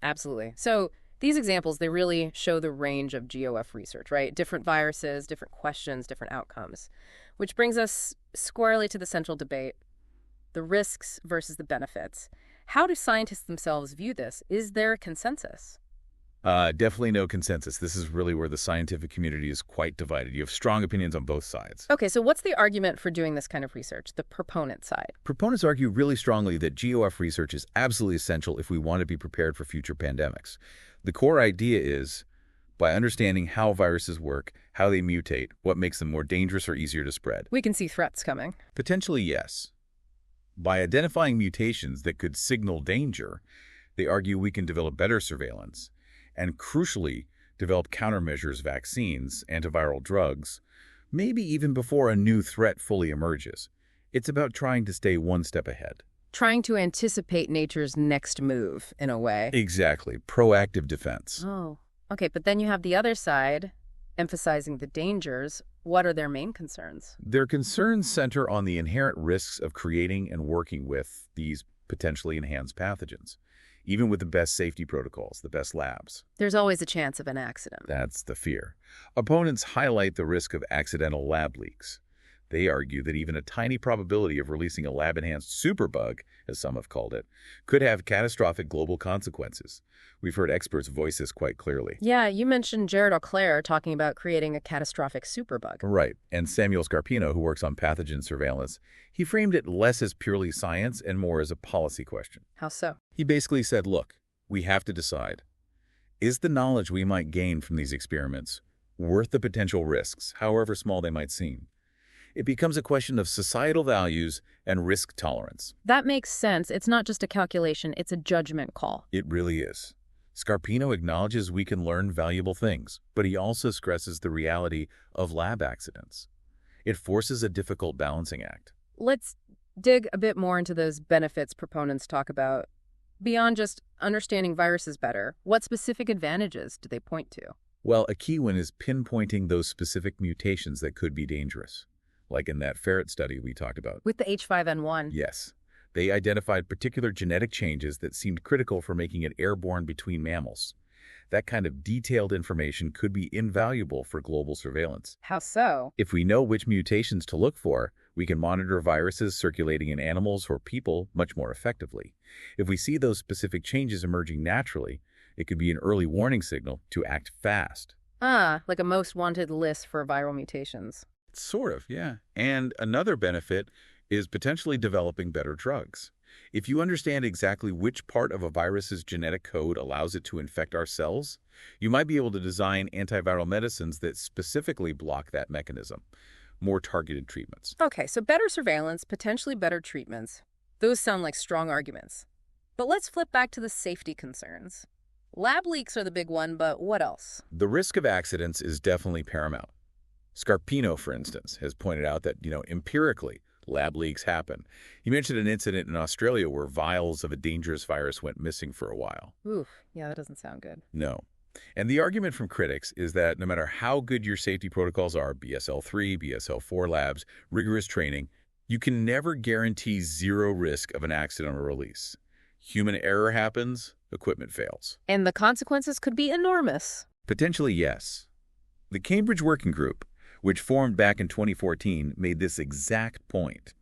Absolutely. So these examples, they really show the range of GOF research, right? Different viruses, different questions, different outcomes, which brings us squarely to the central debate, the risks versus the benefits. How do scientists themselves view this? Is there a consensus? Definitely no consensus. This is really where the scientific community is quite divided. You have strong opinions on both sides. Okay, so what's the argument for doing this kind of research, the proponent side? Proponents argue really strongly that GOF research is absolutely essential if we want to be prepared for future pandemics. The core idea is, by understanding how viruses work, how they mutate, what makes them more dangerous or easier to spread. We can see threats coming. Potentially, yes. By identifying mutations that could signal danger, they argue we can develop better surveillance and, crucially, develop countermeasures, vaccines, antiviral drugs, maybe even before a new threat fully emerges. It's about trying to stay one step ahead. Trying to anticipate nature's next move, in a way. Exactly. Proactive defense. Oh, okay, but then you have the other side, emphasizing the dangers. What are their main concerns? Their concerns center on the inherent risks of creating and working with these potentially enhanced pathogens, even with the best safety protocols, the best labs. There's always a chance of an accident. That's the fear. Opponents highlight the risk of accidental lab leaks. They argue that even a tiny probability of releasing a lab-enhanced superbug, as some have called it, could have catastrophic global consequences. We've heard experts voice this quite clearly. Yeah, you mentioned Jared Auclair talking about creating a catastrophic superbug. Right, and Samuel Scarpino, who works on pathogen surveillance, he framed it less as purely science and more as a policy question. How so? He basically said, look, we have to decide, is the knowledge we might gain from these experiments worth the potential risks, however small they might seem? It becomes a question of societal values and risk tolerance. That makes sense. It's not just a calculation, it's a judgment call. It really is. Scarpino acknowledges we can learn valuable things, but he also stresses the reality of lab accidents. It forces a difficult balancing act. Let's dig a bit more into those benefits proponents talk about. Beyond just understanding viruses better, what specific advantages do they point to? Well, a key one is pinpointing those specific mutations that could be dangerous, like in that ferret study we talked about. With the H5N1? Yes. They identified particular genetic changes that seemed critical for making it airborne between mammals. That kind of detailed information could be invaluable for global surveillance. How so? If we know which mutations to look for, we can monitor viruses circulating in animals or people much more effectively. If we see those specific changes emerging naturally, it could be an early warning signal to act fast. Like a most wanted list for viral mutations. Sort of, yeah. And another benefit is potentially developing better drugs. If you understand exactly which part of a virus's genetic code allows it to infect our cells, you might be able to design antiviral medicines that specifically block that mechanism. More targeted treatments. Okay, so better surveillance, potentially better treatments. Those sound like strong arguments. But let's flip back to the safety concerns. Lab leaks are the big one, but what else? The risk of accidents is definitely paramount. Scarpino, for instance, has pointed out that, empirically, lab leaks happen. He mentioned an incident in Australia where vials of a dangerous virus went missing for a while. Oof, yeah, that doesn't sound good. No. And the argument from critics is that no matter how good your safety protocols are, BSL-3, BSL-4 labs, rigorous training, you can never guarantee zero risk of an accident or release. Human error happens, equipment fails. And the consequences could be enormous. Potentially, yes. The Cambridge Working Group, which formed back in 2014, made this exact point.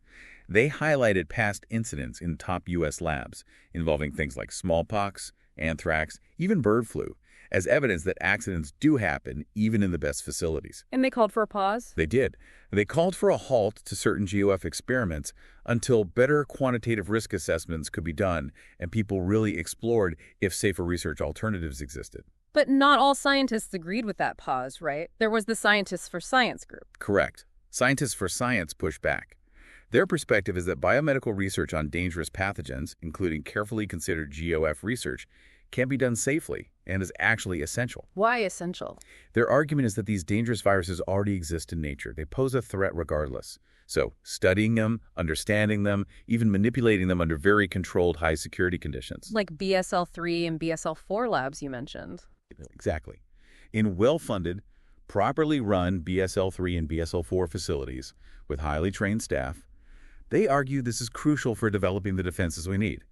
They highlighted past incidents in top U.S. labs involving things like smallpox, anthrax, even bird flu, as evidence that accidents do happen even in the best facilities. And they called for a pause? They did. They called for a halt to certain GOF experiments until better quantitative risk assessments could be done and people really explored if safer research alternatives existed. But not all scientists agreed with that pause, right? There was the Scientists for Science group. Correct. Scientists for Science pushed back. Their perspective is that biomedical research on dangerous pathogens, including carefully considered GOF research, can be done safely and is actually essential. Why essential? Their argument is that these dangerous viruses already exist in nature. They pose a threat regardless. So studying them, understanding them, even manipulating them under very controlled high-security conditions. Like BSL-3 and BSL-4 labs you mentioned. Exactly. In well-funded, properly run BSL-3 and BSL-4 facilities with highly trained staff, they argue this is crucial for developing the defenses we need.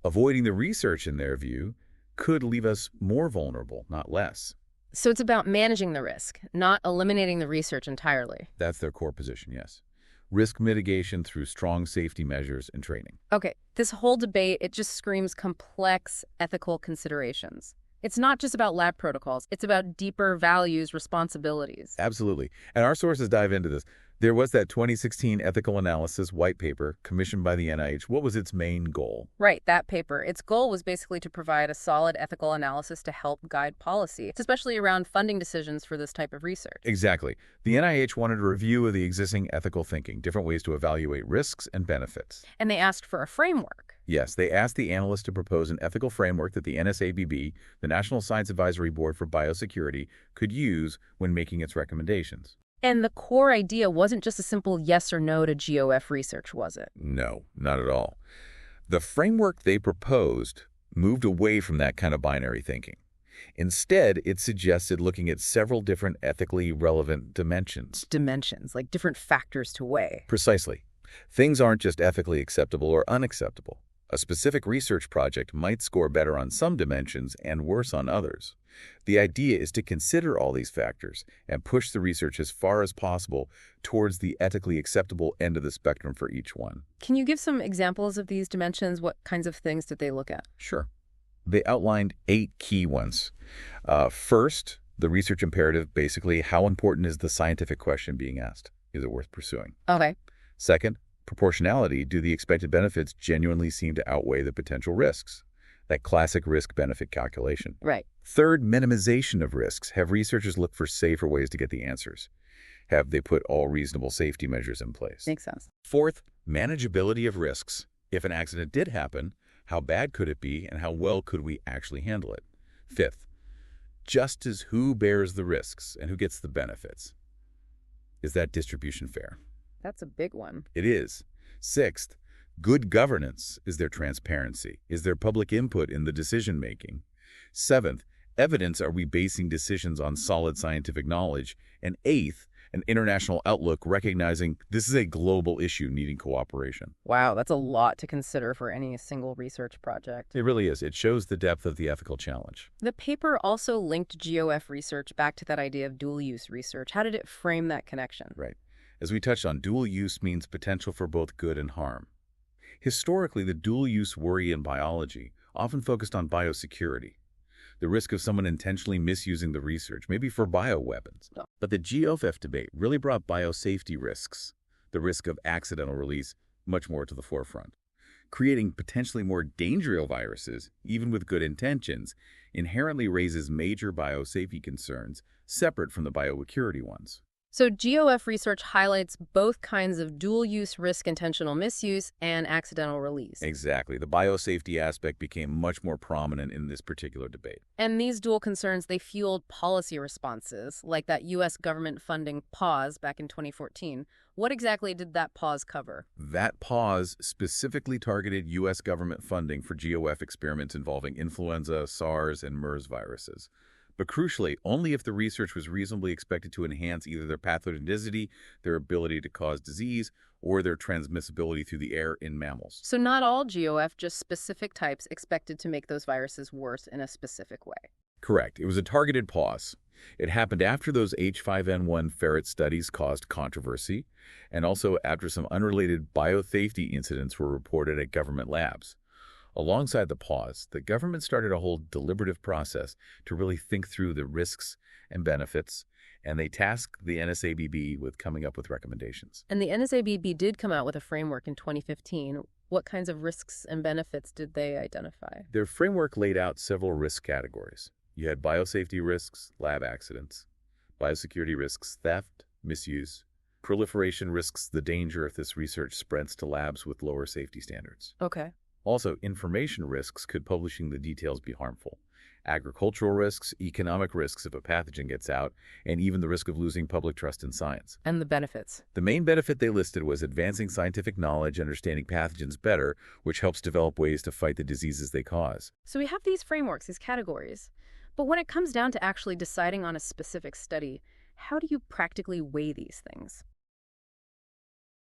Avoiding the research, in their view, could leave us more vulnerable, not less. So it's about managing the risk, not eliminating the research entirely. That's their core position, yes. Risk mitigation through strong safety measures and training. Okay, this whole debate, it just screams complex ethical considerations. It's not just about lab protocols. It's about deeper values, responsibilities. Absolutely. And our sources dive into this. There was that 2016 ethical analysis white paper commissioned by the NIH. What was its main goal? Right, that paper. Its goal was basically to provide a solid ethical analysis to help guide policy, especially around funding decisions for this type of research. Exactly. The NIH wanted a review of the existing ethical thinking, different ways to evaluate risks and benefits. And they asked for a framework. Yes, they asked the analysts to propose an ethical framework that the NSABB, the National Science Advisory Board for Biosecurity, could use when making its recommendations. And the core idea wasn't just a simple yes or no to GOF research, was it? No, not at all. The framework they proposed moved away from that kind of binary thinking. Instead, it suggested looking at several different ethically relevant dimensions. Dimensions, like different factors to weigh. Precisely. Things aren't just ethically acceptable or unacceptable. A specific research project might score better on some dimensions and worse on others. The idea is to consider all these factors and push the research as far as possible towards the ethically acceptable end of the spectrum for each one. Can you give some examples of these dimensions? What kinds of things did they look at? Sure. They outlined 8 key ones. First, the research imperative, basically, how important is the scientific question being asked? Is it worth pursuing? Okay. Second, proportionality. Do the expected benefits genuinely seem to outweigh the potential risks? That classic risk-benefit calculation. Right. Third, minimization of risks. Have researchers looked for safer ways to get the answers? Have they put all reasonable safety measures in place? Makes sense. Fourth, manageability of risks. If an accident did happen, how bad could it be and how well could we actually handle it? Fifth, just as who bears the risks and who gets the benefits? Is that distribution fair? That's a big one. It is. Sixth, good governance. Is there transparency? Is there public input in the decision-making? Seventh, evidence. Are we basing decisions on solid scientific knowledge? And eighth, an international outlook recognizing this is a global issue needing cooperation. Wow, that's a lot to consider for any single research project. It really is. It shows the depth of the ethical challenge. The paper also linked GOF research back to that idea of dual-use research. How did it frame that connection? Right. As we touched on, dual use means potential for both good and harm. Historically, the dual-use worry in biology often focused on biosecurity, the risk of someone intentionally misusing the research, maybe for bioweapons. But the GOF debate really brought biosafety risks, the risk of accidental release, much more to the forefront. Creating potentially more dangerous viruses, even with good intentions, inherently raises major biosafety concerns separate from the biosecurity ones. So GOF research highlights both kinds of dual-use risk, intentional misuse, and accidental release. Exactly. The biosafety aspect became much more prominent in this particular debate. And these dual concerns, they fueled policy responses, like that U.S. government funding pause back in 2014. What exactly did that pause cover? That pause specifically targeted U.S. government funding for GOF experiments involving influenza, SARS, and MERS viruses. But crucially, only if the research was reasonably expected to enhance either their pathogenicity, their ability to cause disease, or their transmissibility through the air in mammals. So not all GOF, just specific types expected to make those viruses worse in a specific way. Correct. It was a targeted pause. It happened after those H5N1 ferret studies caused controversy, and also after some unrelated biosafety incidents were reported at government labs. Alongside the pause, the government started a whole deliberative process to really think through the risks and benefits, and they tasked the NSABB with coming up with recommendations. And the NSABB did come out with a framework in 2015. What kinds of risks and benefits did they identify? Their framework laid out several risk categories. You had biosafety risks, lab accidents, biosecurity risks, theft, misuse, proliferation risks, the danger if this research spreads to labs with lower safety standards. Okay. Also, information risks, could publishing the details be harmful? Agricultural risks, economic risks if a pathogen gets out, and even the risk of losing public trust in science. And the benefits? The main benefit they listed was advancing scientific knowledge, understanding pathogens better, which helps develop ways to fight the diseases they cause. So we have these frameworks, these categories. But when it comes down to actually deciding on a specific study, how do you practically weigh these things?